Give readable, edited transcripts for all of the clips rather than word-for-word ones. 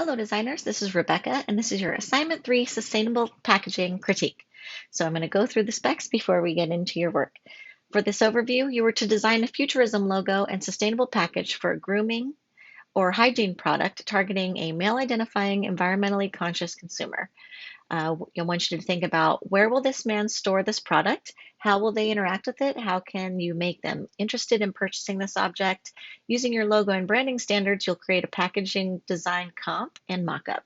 Hello designers, this is Rebecca and this is your assignment 3 sustainable packaging critique. So I'm going to go through the specs before we get into your work. For this overview, you were to design a futurism logo and sustainable package for a grooming or hygiene product targeting a male identifying environmentally conscious consumer. I want you to think about where will this man store this product? How will they interact with it? How can you make them interested in purchasing this object? Using your logo and branding standards, you'll create a packaging design comp and mockup.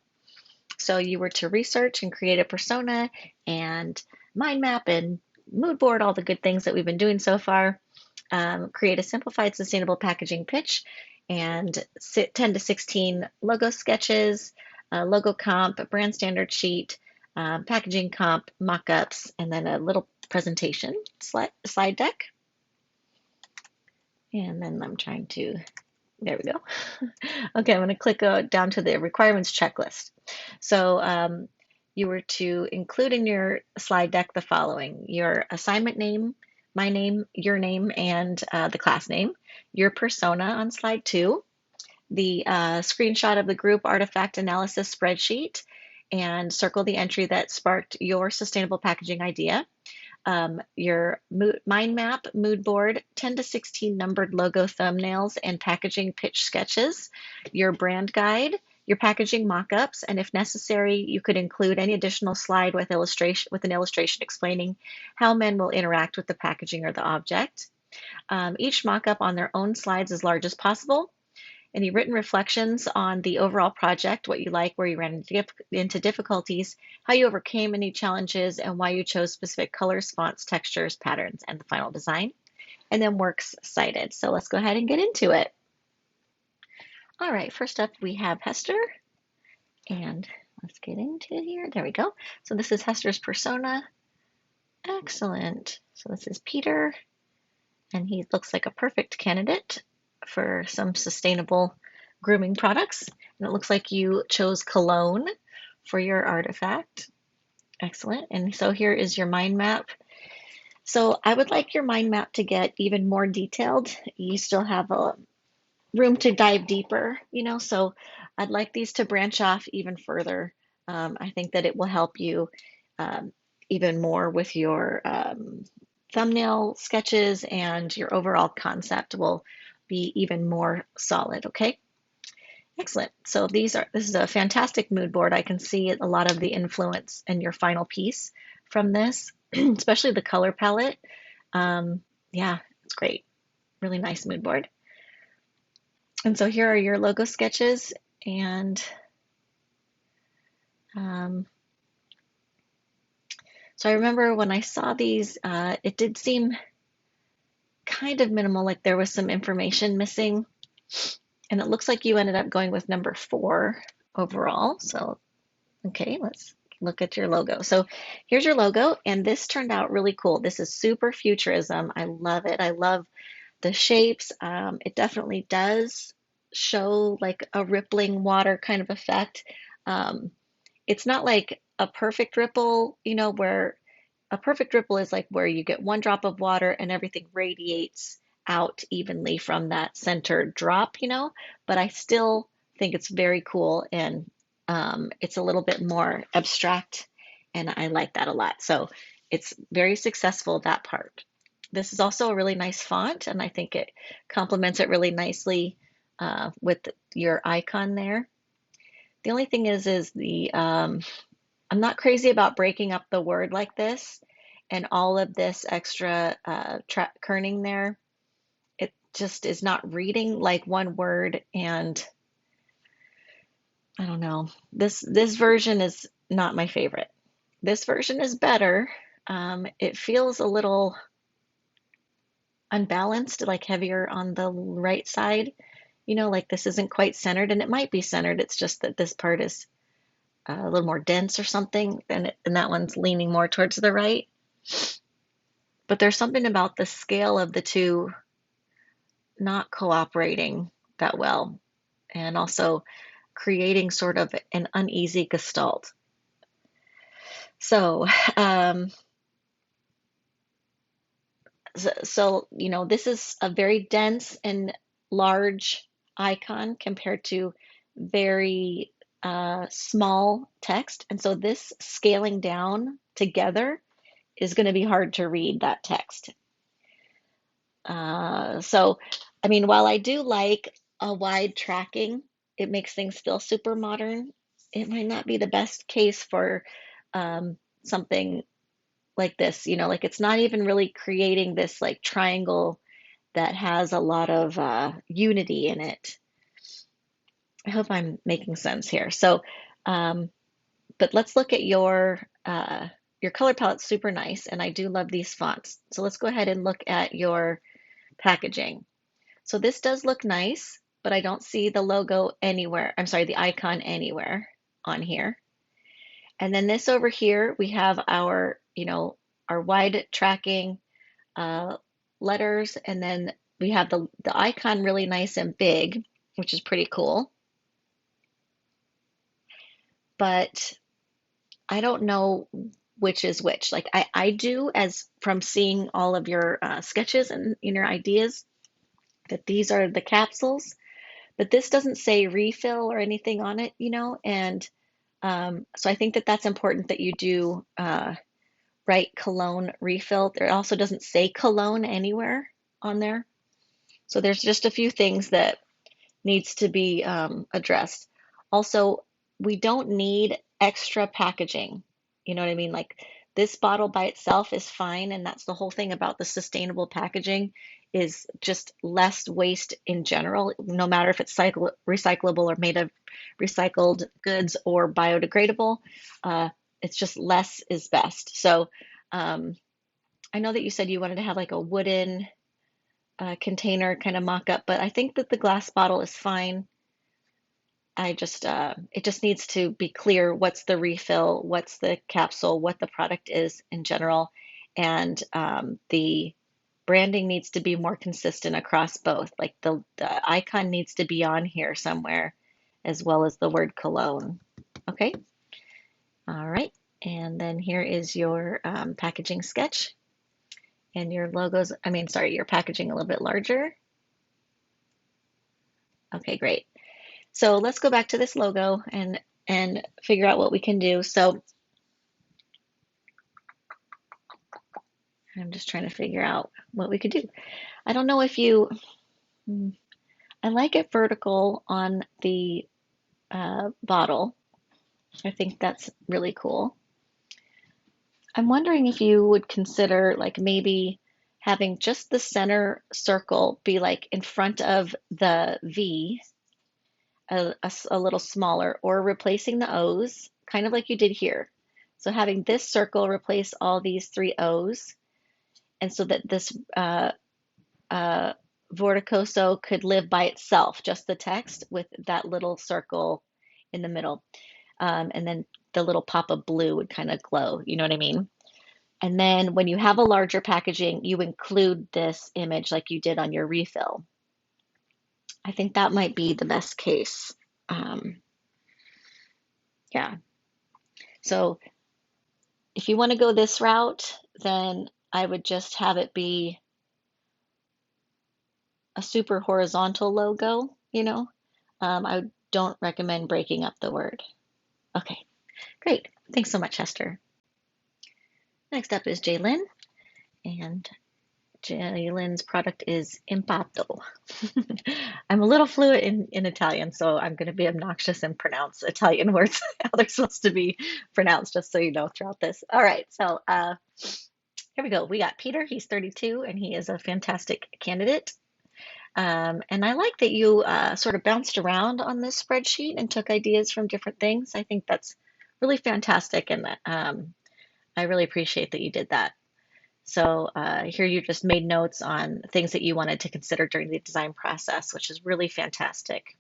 So you were to research and create a persona and mind map and mood board, all the good things that we've been doing so far. Create a simplified sustainable packaging pitch and 10 to 16 logo sketches, logo comp, a brand standard sheet, packaging comp, mock-ups, and then a little presentation slide deck. And then I'm trying to, there we go. Okay, I'm going to click down to the requirements checklist. So you were to include in your slide deck the following: your assignment name, my name, your name, and the class name, your persona on slide 2, the screenshot of the group artifact analysis spreadsheet, and circle the entry that sparked your sustainable packaging idea. Your mind map, mood board, 10 to 16 numbered logo thumbnails and packaging pitch sketches, your brand guide, your packaging mock-ups, and if necessary, you could include any additional slide with an illustration explaining how men will interact with the packaging or the object. Each mock-up on their own slides as large as possible. Any written reflections on the overall project, what you like, where you ran into difficulties, how you overcame any challenges, and why you chose specific colors, fonts, textures, patterns, and the final design. And then works cited. So let's go ahead and get into it. All right, first up we have Hester. And let's get into it here. There we go. So this is Hester's persona. Excellent. So this is Peter. And he looks like a perfect candidate for some sustainable grooming products. And it looks like you chose cologne for your artifact. Excellent. And so here is your mind map. So I would like your mind map to get even more detailed. You still have a room to dive deeper, so I'd like these to branch off even further. I think that it will help you even more with your thumbnail sketches, and your overall concept will be even more solid. Okay, excellent. So this is a fantastic mood board. I can see a lot of the influence in your final piece from this, especially the color palette. Yeah, it's great. Really nice mood board. And so here are your logo sketches, and so I remember when I saw these, it did seem kind of minimal, like there was some information missing, and it looks like you ended up going with number 4 overall. So, okay, let's look at your logo. So here's your logo, and this turned out really cool. This is super futurism. I love it. I love the shapes. It definitely does show like a rippling water kind of effect. It's not like a perfect ripple, where a perfect ripple is like where you get one drop of water and everything radiates out evenly from that center drop, but I still think it's very cool, and it's a little bit more abstract, and I like that a lot. So it's very successful, that part. This is also a really nice font, and I think it complements it really nicely with your icon there. The only thing is I'm not crazy about breaking up the word like this and all of this extra kerning there. It just is not reading like one word, and I don't know. This version is not my favorite. This version is better. It feels a little unbalanced, like heavier on the right side. Like this isn't quite centered, and it might be centered. It's just that this part is a little more dense or something, and that one's leaning more towards the right. But there's something about the scale of the two not cooperating that well, and also creating sort of an uneasy gestalt. So, this is a very dense and large icon compared to very small text. And so this scaling down together is going to be hard to read that text. So, I mean, while I do like a wide tracking, it makes things feel super modern. It might not be the best case for something like this, like it's not even really creating this like triangle that has a lot of unity in it. I hope I'm making sense here. So, um, but let's look at your color palette's super nice, and I do love these fonts. So let's go ahead and look at your packaging. So this does look nice, but I don't see the logo anywhere. I'm sorry, the icon anywhere on here. And then this over here, we have our wide tracking uh, letters, and then we have the icon really nice and big, which is pretty cool. But I don't know which is which. Like I do, as from seeing all of your sketches and your ideas, that these are the capsules, but this doesn't say refill or anything on it, and so I think that that's important that you do write cologne refill. There also doesn't say cologne anywhere on there. So there's just a few things that needs to be addressed. Also, we don't need extra packaging. You know what I mean? Like this bottle by itself is fine, and that's the whole thing about the sustainable packaging is just less waste in general, no matter if it's recyclable or made of recycled goods or biodegradable. Uh, it's just less is best. So I know that you said you wanted to have like a wooden container kind of mock up, but I think that the glass bottle is fine. It just needs to be clear what's the refill, what's the capsule, what the product is in general, and the branding needs to be more consistent across both. Like the icon needs to be on here somewhere, as well as the word cologne. Okay, all right, and then here is your packaging sketch and your logos. I mean, sorry, your packaging a little bit larger. Okay, great. So let's go back to this logo and figure out what we can do. So I'm just trying to figure out what we could do. I don't know if you, I like it vertical on the bottle. I think that's really cool. I'm wondering if you would consider like maybe having just the center circle be like in front of the V, a little smaller, or replacing the O's, kind of like you did here. So having this circle replace all these three O's, and so that this uh, Vorticoso could live by itself, just the text with that little circle in the middle. And then the little pop of blue would kind of glow, you know what I mean? And then when you have a larger packaging, you include this image like you did on your refill. I think that might be the best case. Um, yeah. So if you want to go this route, then I would just have it be a super horizontal logo, I don't recommend breaking up the word. Okay, great. Thanks so much, Hester. Next up is Jaylin, and Jaylin's product is Impato. I'm a little fluent in Italian, so I'm going to be obnoxious and pronounce Italian words how they're supposed to be pronounced, just so you know throughout this. All right, so here we go. We got Peter. He's 32, and he is a fantastic candidate. And I like that you sort of bounced around on this spreadsheet and took ideas from different things. I think that's really fantastic, and I really appreciate that you did that. So here you just made notes on things that you wanted to consider during the design process, which is really fantastic.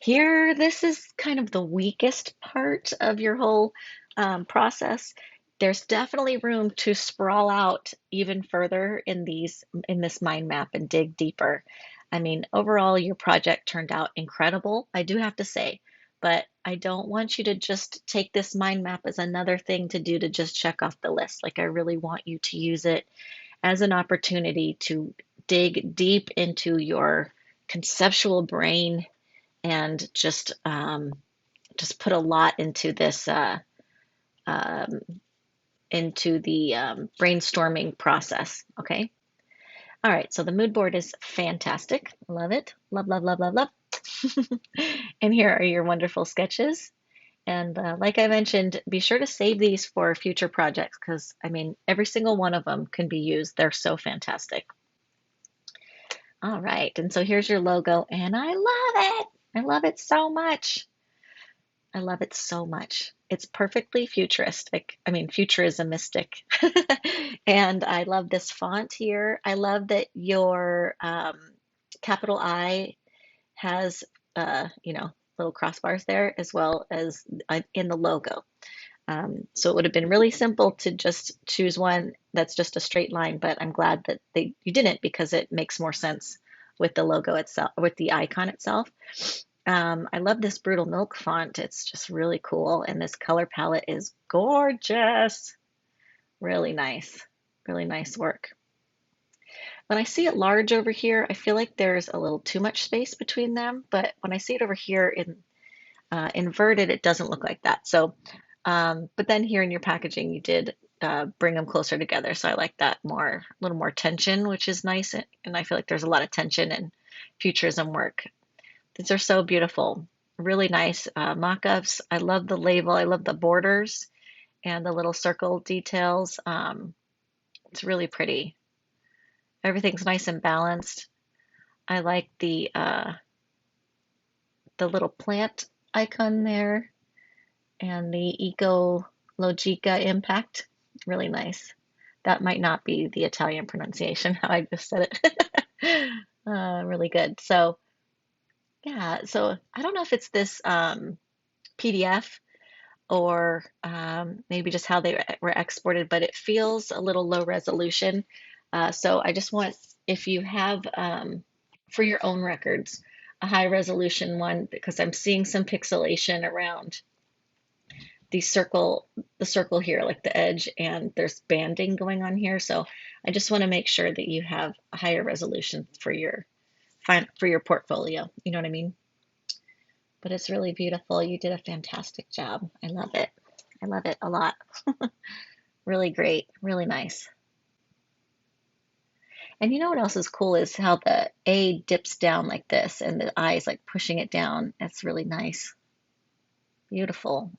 Here, this is kind of the weakest part of your whole process. There's definitely room to sprawl out even further in this mind map and dig deeper. I mean, overall, your project turned out incredible, I do have to say, but I don't want you to just take this mind map as another thing to do to just check off the list. Like, I really want you to use it as an opportunity to dig deep into your conceptual brain and just just put a lot into this um, into the brainstorming process. Okay. All right. So the mood board is fantastic. Love it. Love, love, love, love, love. And here are your wonderful sketches. And like I mentioned, be sure to save these for future projects because, I mean, every single one of them can be used. They're so fantastic. All right. And so here's your logo, and I love it. I love it so much. I love it so much. It's perfectly futuristic. I mean, futurismistic. And I love this font here. I love that your capital I has, little crossbars there as well as in the logo. So it would have been really simple to just choose one that's just a straight line, but I'm glad that you didn't because it makes more sense with the logo itself, with the icon itself. I love this Brutal Milk font. It's just really cool, and this color palette is gorgeous. Really nice work. When I see it large over here, I feel like there's a little too much space between them, but when I see it over here in inverted, it doesn't look like that. So, but then here in your packaging, you did bring them closer together. So I like that more, a little more tension, which is nice. And I feel like there's a lot of tension in futurism work. These are so beautiful. Really nice mock-ups. I love the label. I love the borders and the little circle details. It's really pretty. Everything's nice and balanced. I like the little plant icon there and the Eco Logica impact. Really nice. That might not be the Italian pronunciation, how I just said it. Really good. So, yeah, so I don't know if it's this PDF or maybe just how they were exported, but it feels a little low resolution. So I just want, if you have, for your own records, a high resolution one, because I'm seeing some pixelation around the circle here, like the edge, and there's banding going on here. So I just want to make sure that you have a higher resolution for your portfolio. You know what I mean? But it's really beautiful. You did a fantastic job. I love it. I love it a lot. Really great. Really nice. And you know what else is cool is how the A dips down like this and the I is like pushing it down. That's really nice. Beautiful.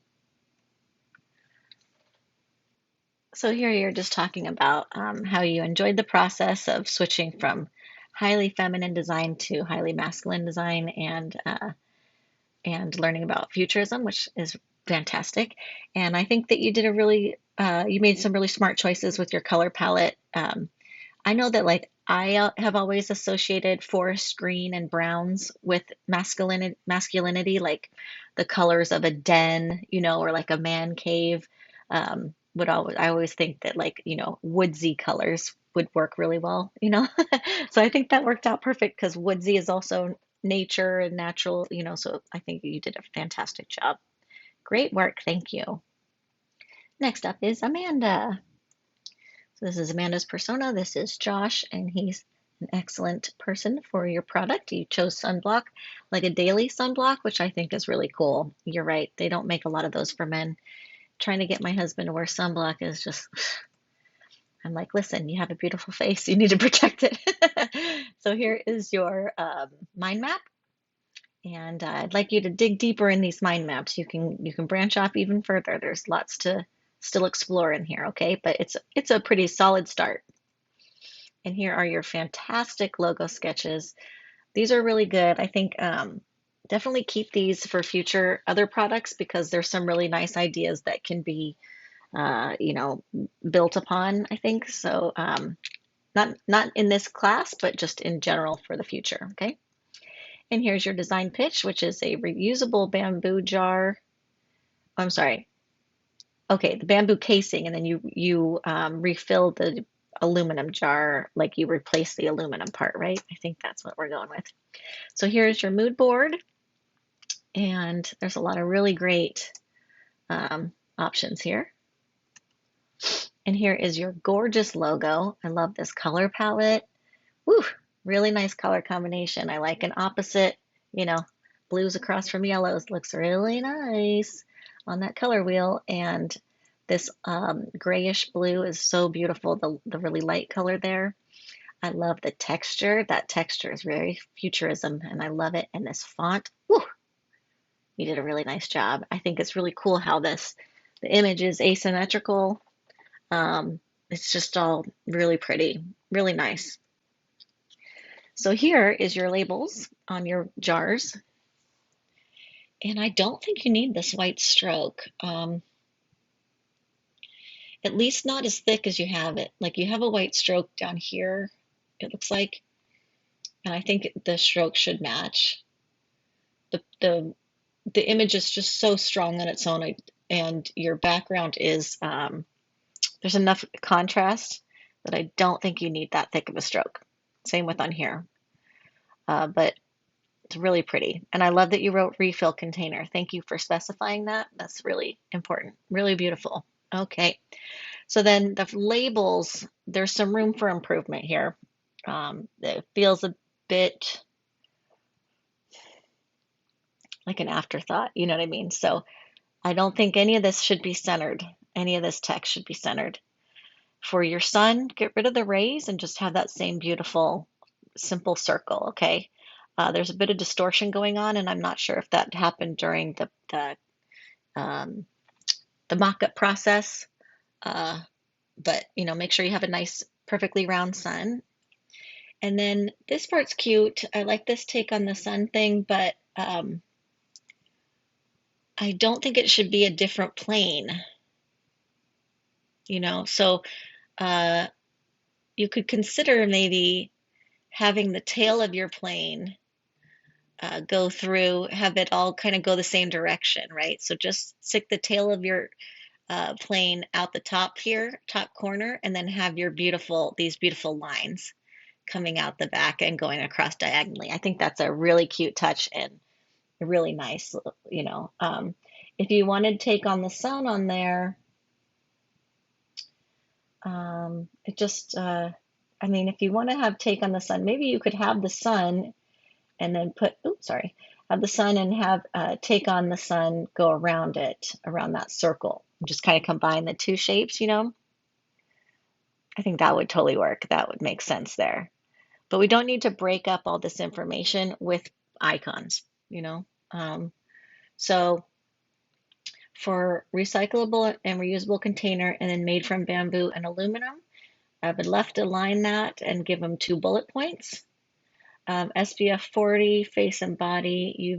So here you're just talking about how you enjoyed the process of switching from highly feminine design to highly masculine design and learning about futurism, which is fantastic. And I think that you did you made some really smart choices with your color palette. I know that like I have always associated forest green and browns with masculinity, like the colors of a den, or like a man cave. I always think that like, woodsy colors would work really well. So I think that worked out perfect because woodsy is also nature and natural, so I think you did a fantastic job. Great work. Thank you. Next up is Amanda. So this is Amanda's persona. This is Josh, and he's an excellent person for your product. You chose sunblock, like a daily sunblock, which I think is really cool. You're right. They don't make a lot of those for men. Trying to get my husband to wear sunblock is just, I'm like, listen, you have a beautiful face. You need to protect it. So here is your mind map. And I'd like you to dig deeper in these mind maps. You can branch off even further. There's lots to still explore in here, okay? But it's a pretty solid start. And here are your fantastic logo sketches. These are really good. I think definitely keep these for future other products because there's some really nice ideas that can be, built upon, I think. So not in this class, but just in general for the future, okay? And here's your design pitch, which is a reusable bamboo jar. I'm sorry. Okay, the bamboo casing, and then you refill the aluminum jar, like you replace the aluminum part, right? I think that's what we're going with. So here's your mood board, and there's a lot of really great options here. And here is your gorgeous logo. I love this color palette. Woo, really nice color combination. I like an opposite, blues across from yellows. Looks really nice on that color wheel. And this grayish blue is so beautiful, the really light color there. I love the texture. That texture is very futurism, and I love it. And this font, whew, you did a really nice job. I think it's really cool how the image is asymmetrical. It's just all really pretty, really nice. So here is your labels on your jars. And I don't think you need this white stroke. At least not as thick as you have it. Like you have a white stroke down here, it looks like, and I think the stroke should match. The image is just so strong on its own, and your background is there's enough contrast that I don't think you need that thick of a stroke. Same with on here, but it's really pretty. And I love that you wrote refill container. Thank you for specifying that. That's really important, really beautiful. Okay, so then the labels, there's some room for improvement here. It feels a bit like an afterthought, you know what I mean? So I don't think any of this should be centered. Any of this text should be centered. For your sun, get rid of the rays and just have that same beautiful, simple circle, okay? There's a bit of distortion going on, and I'm not sure if that happened during the mock-up process. But make sure you have a nice, perfectly round sun. And then this part's cute. I like this take on the sun thing, but I don't think it should be a different plane, So you could consider maybe having the tail of your plane go through, have it all kind of go the same direction, right? So just stick the tail of your plane out the top here, top corner, and then have these beautiful lines coming out the back and going across diagonally. I think that's a really cute touch and really nice, if you wanted to take on the sun on there, if you want to have take on the sun, maybe you could have the sun and then have the sun and have take on the sun go around it, around that circle. Just kind of combine the two shapes, I think that would totally work. That would make sense there. But we don't need to break up all this information with icons, So for recyclable and reusable container and then made from bamboo and aluminum, I would left align that and give them 2 bullet points. SPF 40, face and body,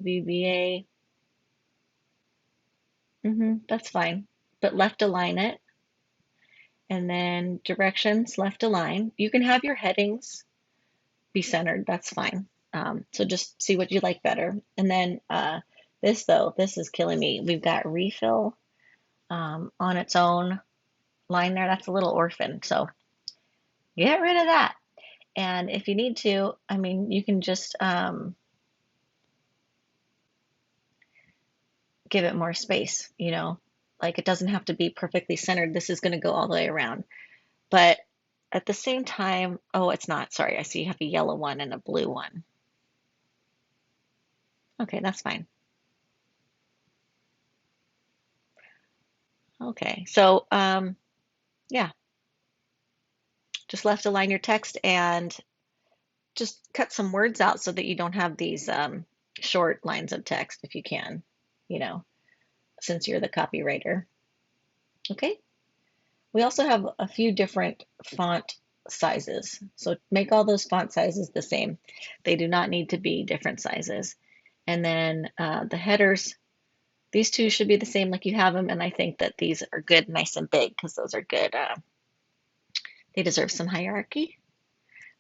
UVBA. That's fine. But left align it. And then directions, left align. You can have your headings be centered. That's fine. So just see what you like better. And then this is killing me. We've got refill on its own line there. That's a little orphan. So get rid of that. And if you need to, you can just give it more space, like it doesn't have to be perfectly centered. This is going to go all the way around. But at the same time, oh, it's not. Sorry, I see you have a yellow one and a blue one. Okay, that's fine. Okay, so yeah, just left align your text and just cut some words out so that you don't have these short lines of text if you can, since you're the copywriter. Okay. We also have a few different font sizes. So make all those font sizes the same. They do not need to be different sizes. And then the headers, these two should be the same like you have them. And I think that these are good, nice and big, because those are good. They deserve some hierarchy.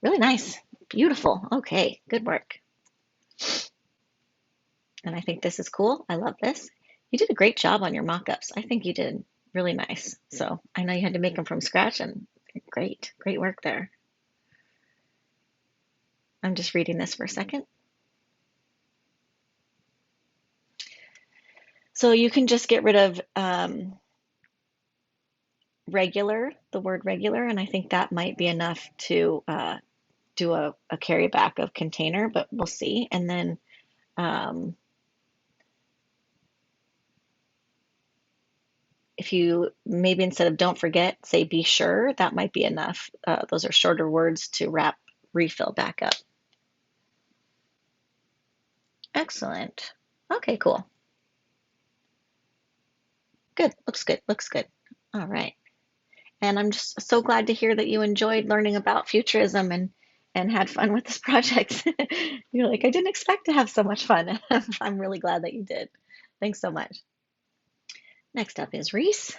Really nice. Beautiful. Okay, good work. And I think this is cool. I love this. You did a great job on your mock-ups. I think you did really nice. So I know you had to make them from scratch, and great work there. I'm just reading this for a second. So you can just get rid of regular, the word regular, and I think that might be enough to do a carryback of container, but we'll see. And then if you maybe instead of don't forget, say be sure, that might be enough. Those are shorter words to wrap refill back up. Excellent. Okay, cool. Good. Looks good. Looks good. All right. And I'm just so glad to hear that you enjoyed learning about futurism and had fun with this project. You're like, I didn't expect to have so much fun. I'm really glad that you did. Thanks so much. Next up is Reese.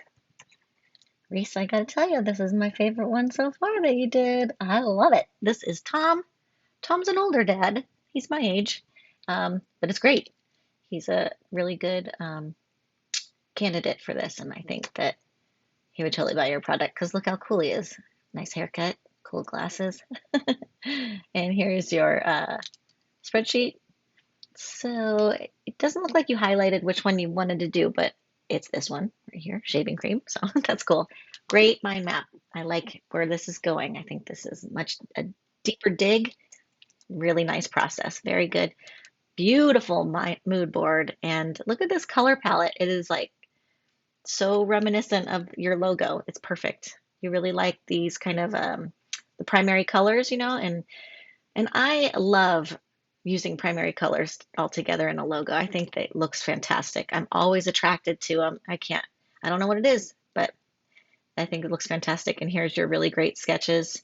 Reese, I gotta tell you, this is my favorite one so far that you did. I love it. This is Tom. Tom's an older dad. He's my age, but it's great. He's a really good candidate for this, and I think that he would totally buy your product because look how cool he is. Nice haircut, cool glasses. And here's your spreadsheet. So it doesn't look like you highlighted which one you wanted to do, but it's this one right here, shaving cream. So that's cool. Great mind map. I like where this is going. I think this is much a deeper dig. Really nice process. Very good. Beautiful mood board. And look at this color palette. It is like so reminiscent of your logo. It's perfect. You really like these kind of the primary colors, and I love using primary colors all together in a logo. I think that looks fantastic. I'm always attracted to them. I don't know what it is, but I think it looks fantastic. And here's your really great sketches.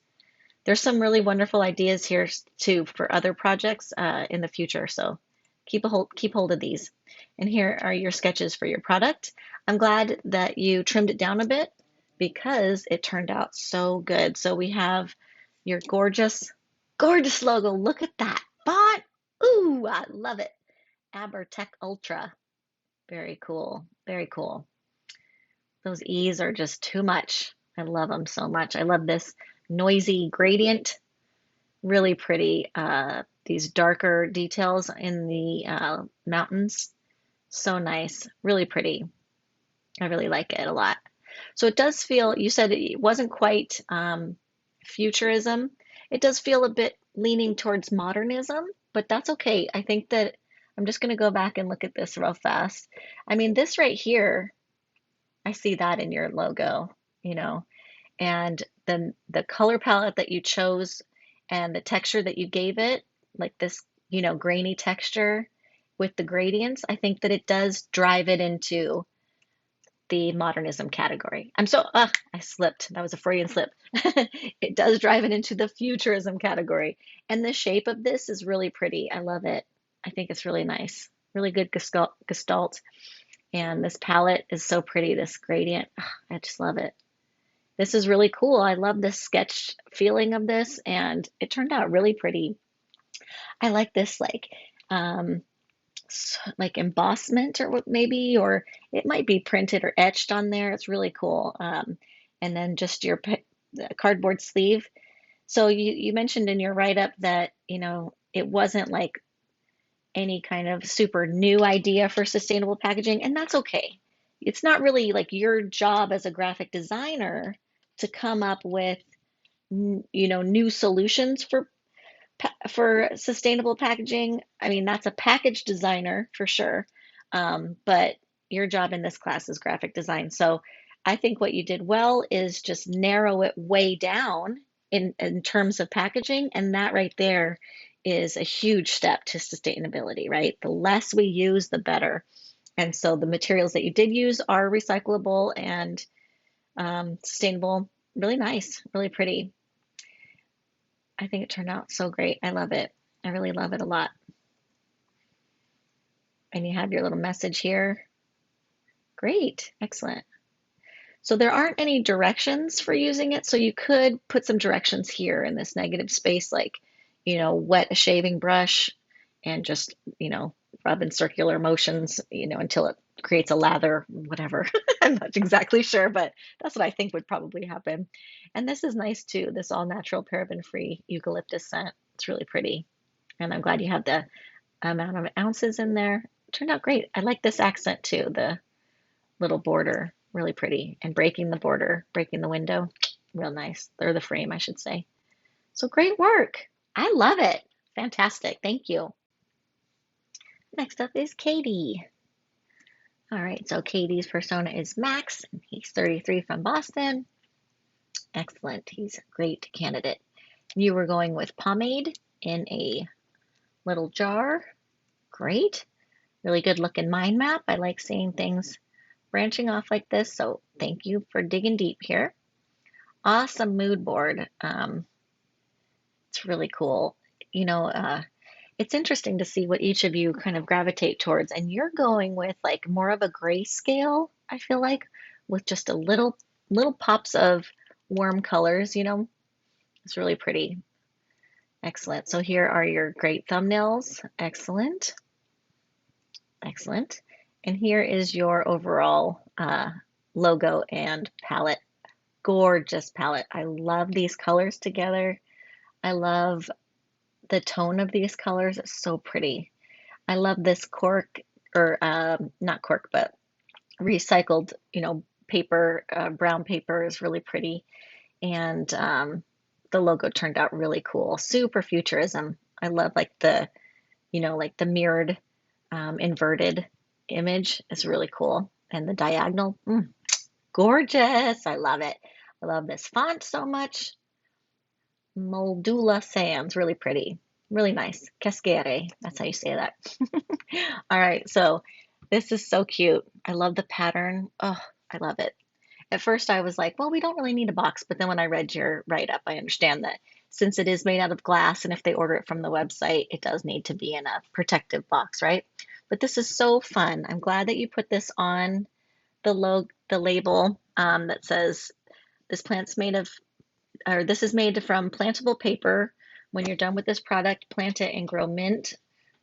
There's some really wonderful ideas here too for other projects in the future. So keep hold of these. And here are your sketches for your product. I'm glad that you trimmed it down a bit because it turned out so good. So we have your gorgeous logo. Look at that font. Ooh, I love it. Abertech Ultra. Very cool. Very cool. Those E's are just too much. I love them so much. I love this noisy gradient. Really pretty. These darker details in the mountains. So nice. Really pretty. I really like it a lot. So it does feel, you said it wasn't quite futurism. It does feel a bit leaning towards modernism, but that's okay. I think that I'm just going to go back and look at this real fast. I mean, this right here, I see that in your logo, you know, and then the color palette that you chose and the texture that you gave it, like this, grainy texture with the gradients, I think that it does drive it into the modernism category. I slipped. That was a Freudian slip. It does drive it into the futurism category. And the shape of this is really pretty. I love it. I think it's really nice. Really good gestalt. And this palette is so pretty, this gradient. I just love it. This is really cool. I love this sketch feeling of this, and it turned out really pretty. I like this um, like embossment or what maybe, or it might be printed or etched on there. It's really cool. And then just your cardboard sleeve. So you mentioned in your write-up that, it wasn't like any kind of super new idea for sustainable packaging, and that's okay. It's not really like your job as a graphic designer to come up with, new solutions for sustainable packaging. I mean, that's a package designer for sure. But your job in this class is graphic design. So I think what you did well is just narrow it way down in terms of packaging. And that right there is a huge step to sustainability, right? The less we use, the better. And so the materials that you did use are recyclable and sustainable. Really nice, really pretty. I think it turned out so great. I love it. I really love it a lot. And you have your little message here. Great, excellent. So there aren't any directions for using it. So you could put some directions here in this negative space, like, wet a shaving brush and just, rub in circular motions, until it creates a lather, whatever. I'm not exactly sure, but that's what I think would probably happen. And this is nice too, this all natural paraben free eucalyptus scent. It's really pretty. And I'm glad you have the amount of ounces in there. It turned out great. I like this accent too, the little border, really pretty. And breaking the border, breaking the window, real nice. Or the frame, I should say. So great work. I love it. Fantastic. Thank you. Next up is Katie. All right, so Katie's persona is Max, and he's 33 from Boston. Excellent, he's a great candidate. You were going with pomade in a little jar. Great. Really good looking mind map. I like seeing things branching off like this, so thank you for digging deep here. Awesome mood board. It's really cool. You know, it's interesting to see what each of you kind of gravitate towards, and you're going with like more of a grayscale, I feel like, with just a little pops of warm colors, you know. It's really pretty. Excellent. So here are your great thumbnails. Excellent. Excellent. And here is your overall logo and palette. Gorgeous palette. I love these colors together. I love the tone of these colors. It's so pretty. I love this cork, or not cork, but recycled, you know, paper, brown paper is really pretty. And the logo turned out really cool. Super futurism. I love like the, you know, like the mirrored, inverted image is really cool. And the diagonal, gorgeous. I love it. I love this font so much. Moldula Sans, really pretty. Really nice. Cascere, that's how you say that. All right, so this is so cute. I love the pattern. Oh, I love it. At first, I was like, well, we don't really need a box. But then when I read your write up, I understand that since it is made out of glass and if they order it from the website, it does need to be in a protective box, right? But this is so fun. I'm glad that you put this on the label that says this plant's made of, or this is made from plantable paper. When you're done with this product, plant it and grow mint.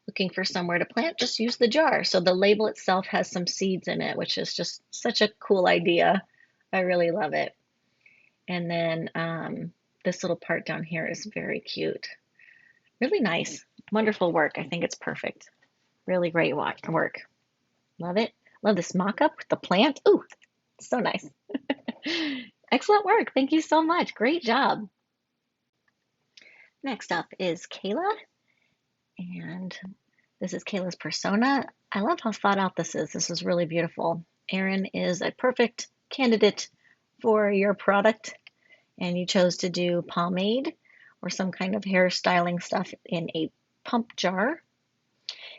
Looking for somewhere to plant, just use the jar. So the label itself has some seeds in it, which is just such a cool idea. I really love it. And then this little part down here is very cute. Really nice. Wonderful work. I think it's perfect. Really great work. Love it. Love this mock-up with the plant. Ooh, so nice. Excellent work. Thank you so much. Great job. Next up is Kayla. And this is Kayla's persona. I love how thought out this is. This is really beautiful. Erin is a perfect candidate for your product, and you chose to do pomade or some kind of hair styling stuff in a pump jar.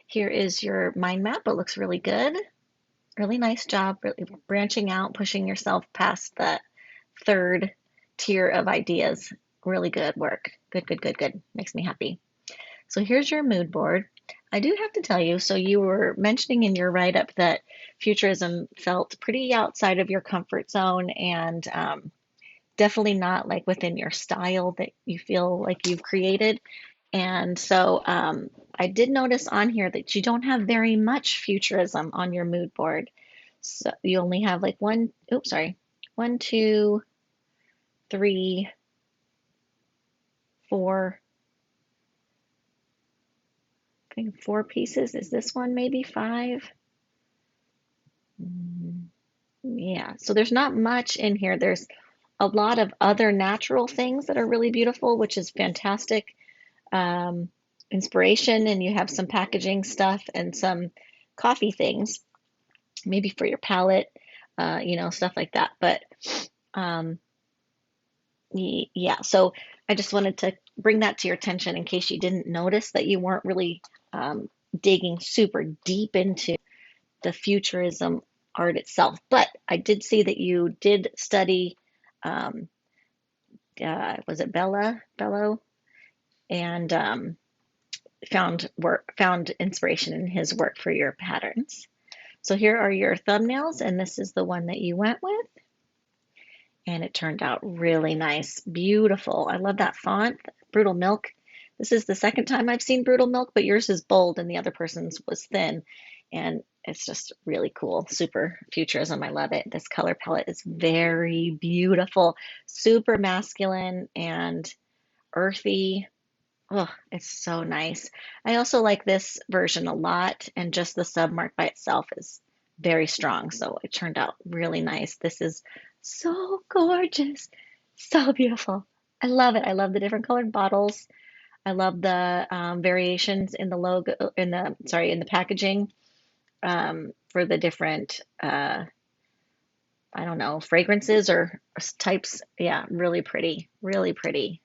Here is your mind map. It looks really good. Really nice job, really branching out, pushing yourself past the third tier of ideas. Really good work. Good, good, good, good. Makes me happy. So here's your mood board. I do have to tell you, so you were mentioning in your write-up that futurism felt pretty outside of your comfort zone and definitely not like within your style that you feel like you've created. And so I did notice on here that you don't have very much futurism on your mood board. So you only have like one, two, three, four, I think 4 pieces. Is this one maybe 5? Yeah, so there's not much in here. There's a lot of other natural things that are really beautiful, which is fantastic. Um, Inspiration, and you have some packaging stuff and some coffee things, maybe for your palette, you know, stuff like that. But um, yeah, so I just wanted to bring that to your attention in case you didn't notice that you weren't really digging super deep into the futurism art itself. But I did see that you did study, um, was it Bello, and found inspiration in his work for your patterns. So here are your thumbnails, and this is the one that you went with. And it turned out really nice, beautiful. I love that font, Brutal Milk. This is the second time I've seen Brutal Milk, but yours is bold and the other person's was thin. And it's just really cool, super futurism. I love it. This color palette is very beautiful, super masculine and earthy. Oh, it's so nice. I also like this version a lot, and just the submark by itself is very strong. So it turned out really nice. This is so gorgeous, so beautiful. I love it. I love the different colored bottles. I love the variations in the logo, in the packaging. for the different, I don't know, fragrances or types. Yeah, really pretty, really pretty.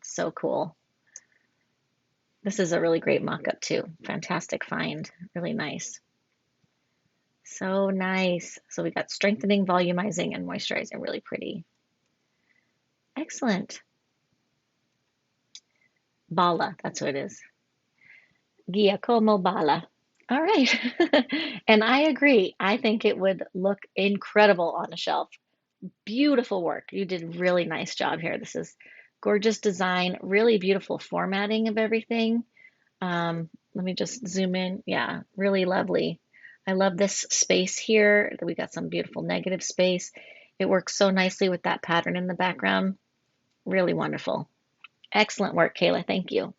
So cool. This is a really great mock-up too. Fantastic find. Really nice. So nice. So we got strengthening, volumizing, and moisturizing. Really pretty. Excellent. Bala, that's what it is. Giacomo Bala. All right. And I agree. I think it would look incredible on a shelf. Beautiful work. You did a really nice job here. This is gorgeous design, really beautiful formatting of everything. Let me just zoom in. Yeah, really lovely. I love this space here. We got some beautiful negative space. It works so nicely with that pattern in the background. Really wonderful. Excellent work, Kayla. Thank you.